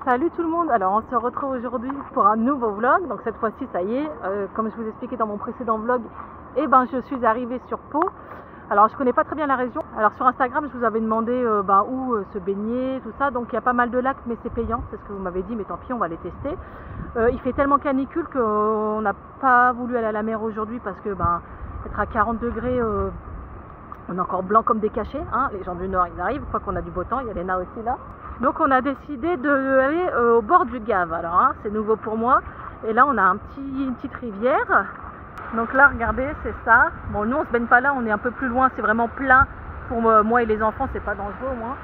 Salut tout le monde, alors on se retrouve aujourd'hui pour un nouveau vlog. Donc cette fois-ci ça y est, comme je vous expliquais dans mon précédent vlog, je suis arrivée sur Pau. Alors je connais pas très bien la région. Alors sur Instagram je vous avais demandé où se baigner, tout ça. Donc il y a pas mal de lacs mais c'est payant, c'est ce que vous m'avez dit, mais tant pis on va les tester. Il fait tellement canicule qu'on n'a pas voulu aller à la mer aujourd'hui parce que être à 40 degrés, on est encore blanc comme des cachets, hein. Les gens du nord ils arrivent, quoi qu'on a du beau temps, il y a Léna aussi là. Donc on a décidé d'aller au bord du Gave. Alors c'est nouveau pour moi. Et là on a une petite rivière. Donc là regardez, c'est ça. Bon, nous on se baigne pas là, on est un peu plus loin, c'est vraiment plein. Pour moi et les enfants c'est pas dangereux au moins.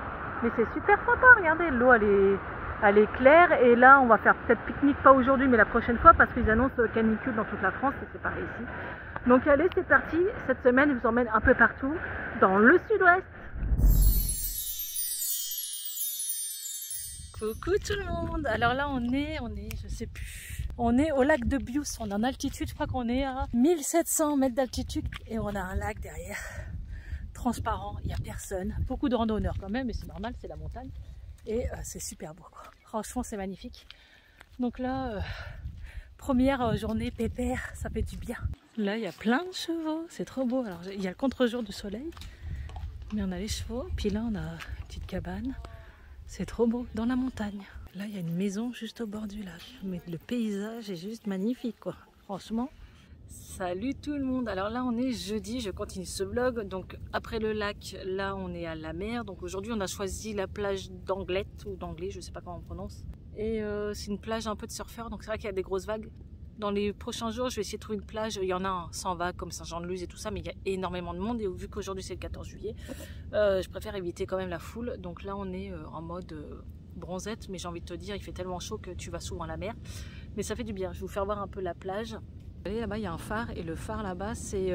Mais c'est super sympa, regardez, l'eau elle est claire. Et là on va faire peut-être pique-nique, pas aujourd'hui mais la prochaine fois, parce qu'ils annoncent canicule dans toute la France et c'est pareil ici. Donc allez, c'est parti. Cette semaine je vous emmène un peu partout dans le sud-ouest. Coucou tout le monde. Alors là on est, je sais plus. On est au lac de Bious, on est en altitude, je crois qu'on est à 1700 mètres d'altitude et on a un lac derrière, transparent, il n'y a personne. Beaucoup de randonneurs quand même, mais c'est normal, c'est la montagne. Et c'est super beau, quoi. Franchement c'est magnifique. Donc là, première journée pépère, ça fait du bien. Là il y a plein de chevaux, c'est trop beau. Alors il y a le contre-jour du soleil, mais on a les chevaux. Puis là on a une petite cabane. C'est trop beau, dans la montagne. Là, il y a une maison juste au bord du lac. Mais le paysage est juste magnifique, quoi. Franchement. Salut tout le monde. Alors là, on est jeudi, je continue ce vlog. Donc, après le lac, là, on est à la mer. Donc, aujourd'hui, on a choisi la plage d'Anglette, ou d'Anglais, je ne sais pas comment on prononce. Et c'est une plage un peu de surfeurs. Donc, c'est vrai qu'il y a des grosses vagues. Dans les prochains jours, je vais essayer de trouver une plage. Il y en a un sans vagues, comme Saint-Jean-de-Luz et tout ça, mais il y a énormément de monde. Et vu qu'aujourd'hui c'est le 14 juillet, je préfère éviter quand même la foule. Donc là, on est en mode bronzette, mais j'ai envie de te dire, il fait tellement chaud que tu vas souvent à la mer. Mais ça fait du bien. Je vais vous faire voir un peu la plage. Là-bas, il y a un phare, et le phare là-bas, c'est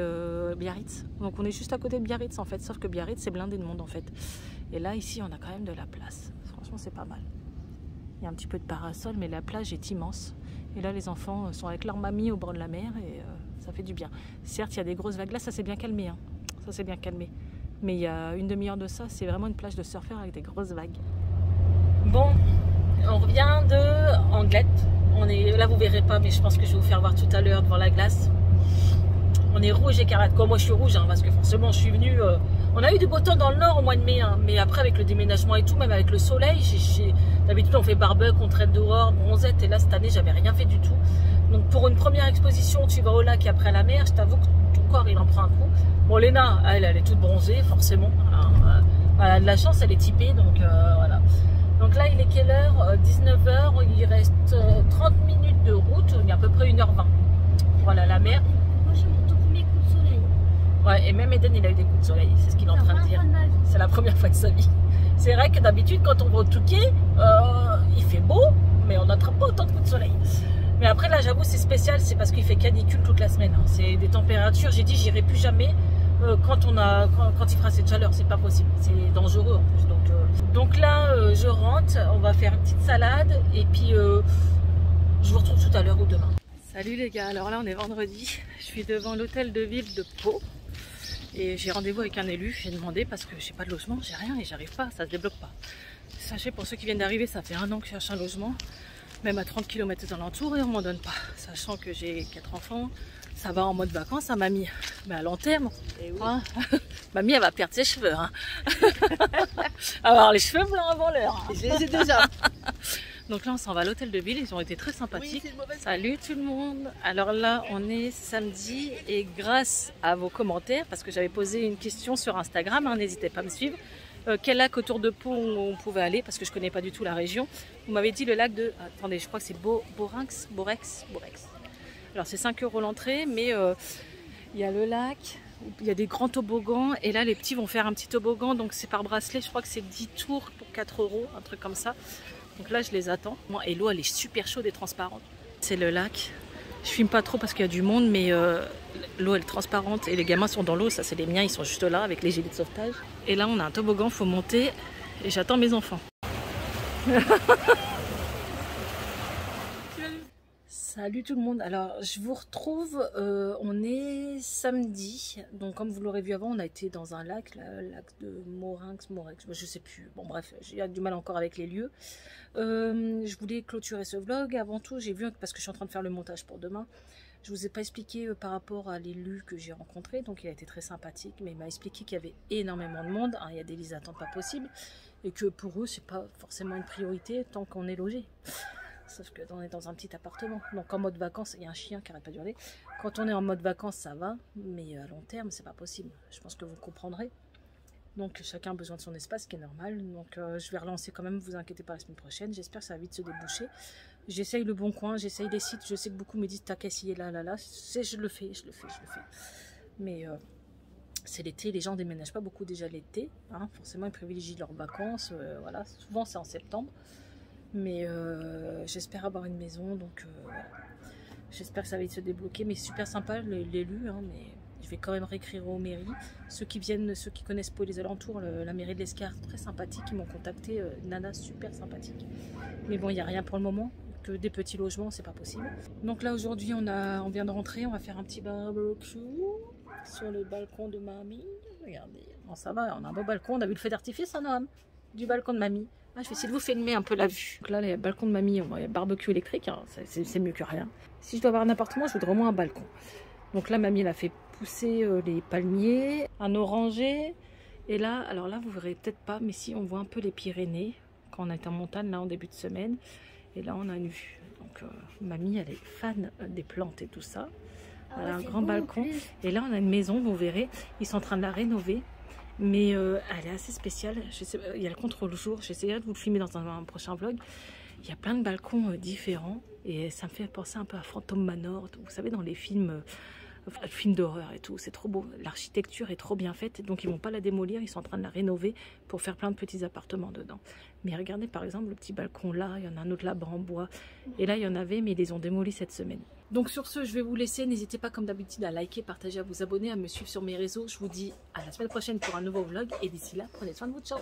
Biarritz. Donc on est juste à côté de Biarritz en fait, sauf que Biarritz, c'est blindé de monde en fait. Et là, ici, on a quand même de la place. Franchement, c'est pas mal. Il y a un petit peu de parasol, mais la plage est immense. Et là, les enfants sont avec leur mamie au bord de la mer et ça fait du bien. Certes, il y a des grosses vagues. Là, ça s'est bien calmé. Hein. Ça s'est bien calmé. Mais il y a une demi-heure de ça, c'est vraiment une plage de surfeurs avec des grosses vagues. Bon, on revient de Anglette. Là, vous verrez pas, mais je pense que je vais vous faire voir tout à l'heure devant la glace. On est rouge écarlate. Comme moi, je suis rouge, hein, parce que forcément, je suis venue... On a eu du beau temps dans le nord au mois de mai, hein, mais après, avec le déménagement et tout, même avec le soleil, d'habitude, on fait barbecue, on traite dehors, bronzette, et là, cette année, j'avais rien fait du tout. Donc, pour une première exposition, tu vas au lac et après à la mer, je t'avoue que ton corps, il en prend un coup. Bon, Léna, elle est toute bronzée, forcément. Alors, elle a de la chance, elle est typée, donc voilà. Donc là, il est quelle heure? 19 h, il reste 30 minutes de route, il y a à peu près 1h20 pour aller à la mer. Moi, j'ai mon tout premier coup de soleil. Ouais, et même Eden, il a eu des coups de soleil, c'est ce qu'il est en train de dire. C'est la première fois de sa vie. C'est vrai que d'habitude, quand on va au Touquet, il fait beau, mais on n'attrape pas autant de coups de soleil. Mais après, là, j'avoue, c'est spécial, c'est parce qu'il fait canicule toute la semaine. Hein. C'est des températures, j'ai dit, j'irai plus jamais quand il fera cette chaleur, c'est pas possible. C'est dangereux en plus. Donc là, je rentre, on va faire une petite salade, et puis je vous retrouve tout à l'heure ou demain. Salut les gars, alors là, on est vendredi. Je suis devant l'hôtel de ville de Pau. Et j'ai rendez-vous avec un élu, j'ai demandé parce que j'ai pas de logement, j'ai rien et j'arrive pas, ça se débloque pas. Sachez, pour ceux qui viennent d'arriver, ça fait 1 an que je cherche un logement, même à 30 km aux alentours, et on m'en donne pas. Sachant que j'ai 4 enfants, ça va en mode vacances à mamie, mais à long terme, oui. Hein, mamie elle va perdre ses cheveux. Hein. Alors les cheveux blancs avant l'heure. Hein. Je les ai déjà. Donc là on s'en va à l'hôtel de ville, ils ont été très sympathiques. Oui, salut tout le monde. Alors là on est samedi et grâce à vos commentaires, parce que j'avais posé une question sur Instagram, hein, n'hésitez pas à me suivre. Quel lac autour de Pau on pouvait aller, parce que je connais pas du tout la région. Vous m'avez dit le lac de... Attendez, je crois que c'est Borex. Alors c'est 5 € l'entrée, mais il y a le lac, il y a des grands toboggans, et là les petits vont faire un petit toboggan, donc c'est par bracelet, je crois que c'est 10 tours pour 4 €, un truc comme ça. Donc là je les attends. Et l'eau elle est super chaude et transparente. C'est le lac. Je filme pas trop parce qu'il y a du monde, mais l'eau elle est transparente et les gamins sont dans l'eau. Ça c'est les miens, ils sont juste là avec les gilets de sauvetage. Et là on a un toboggan, faut monter et j'attends mes enfants. Salut tout le monde, alors je vous retrouve, on est samedi, donc comme vous l'aurez vu avant, on a été dans un lac, le lac de Morinx, je sais plus, bon bref, j'ai du mal encore avec les lieux. Je voulais clôturer ce vlog, avant tout j'ai vu, parce que je suis en train de faire le montage pour demain, je vous ai pas expliqué par rapport à l'élu que j'ai rencontré, donc il a été très sympathique, mais il m'a expliqué qu'il y avait énormément de monde, hein, il y a des listes d'attente pas possibles, et que pour eux c'est pas forcément une priorité tant qu'on est logé. Sauf que on est dans un petit appartement, donc en mode vacances, il y a un chien qui arrête pas de hurler. Quand on est en mode vacances, ça va, mais à long terme, c'est pas possible. Je pense que vous comprendrez. Donc chacun a besoin de son espace, ce qui est normal. Donc je vais relancer quand même, vous inquiétez pas, la semaine prochaine. J'espère que ça va vite se déboucher. J'essaye le bon coin, j'essaye les sites. Je sais que beaucoup me disent t'as qu'à essayer là. Je le fais. Mais c'est l'été, les gens déménagent pas beaucoup déjà l'été. Hein. Forcément, ils privilégient leurs vacances. Voilà, souvent c'est en septembre. Mais j'espère avoir une maison, donc voilà. J'espère que ça va se débloquer, mais super sympa l'élu, hein, mais je vais quand même réécrire aux mairies. Ceux qui connaissent Pau et les alentours, la mairie de l'Escar, très sympathique, ils m'ont contacté, nana super sympathique. Mais bon, il n'y a rien pour le moment, que des petits logements, c'est pas possible. Donc là aujourd'hui on vient de rentrer, on va faire un petit barbecue sur le balcon de mamie. Regardez, bon ça va, on a un beau balcon, on a vu le feu d'artifice, hein, Noam, du balcon de mamie. Ah, je vais essayer de vous filmer un peu la vue. Donc là, il y a le balcon de mamie, il y a barbecue électrique, hein, c'est mieux que rien. Si je dois avoir un appartement, je voudrais au moins un balcon. Donc là, mamie, elle a fait pousser les palmiers, un oranger. Et là, alors là, vous verrez peut-être pas, mais si, on voit un peu les Pyrénées, quand on est en montagne, là, en début de semaine. Et là, on a une vue. Donc, mamie, elle est fan des plantes et tout ça. Elle a un grand balcon. Et là, on a une maison, vous verrez, ils sont en train de la rénover. Mais elle est assez spéciale. Je sais, il y a le contre-jour. J'essaierai de vous le filmer dans un prochain vlog. Il y a plein de balcons différents. Et ça me fait penser un peu à Phantom Manor. Vous savez, dans les films d'horreur et tout. C'est trop beau. L'architecture est trop bien faite. Donc, ils vont pas la démolir. Ils sont en train de la rénover pour faire plein de petits appartements dedans. Mais regardez, par exemple, le petit balcon là. Il y en a un autre là-bas en bois. Et là, il y en avait, mais ils les ont démolis cette semaine. Donc sur ce, je vais vous laisser. N'hésitez pas comme d'habitude à liker, partager, à vous abonner, à me suivre sur mes réseaux. Je vous dis à la semaine prochaine pour un nouveau vlog. Et d'ici là, prenez soin de vous. Ciao!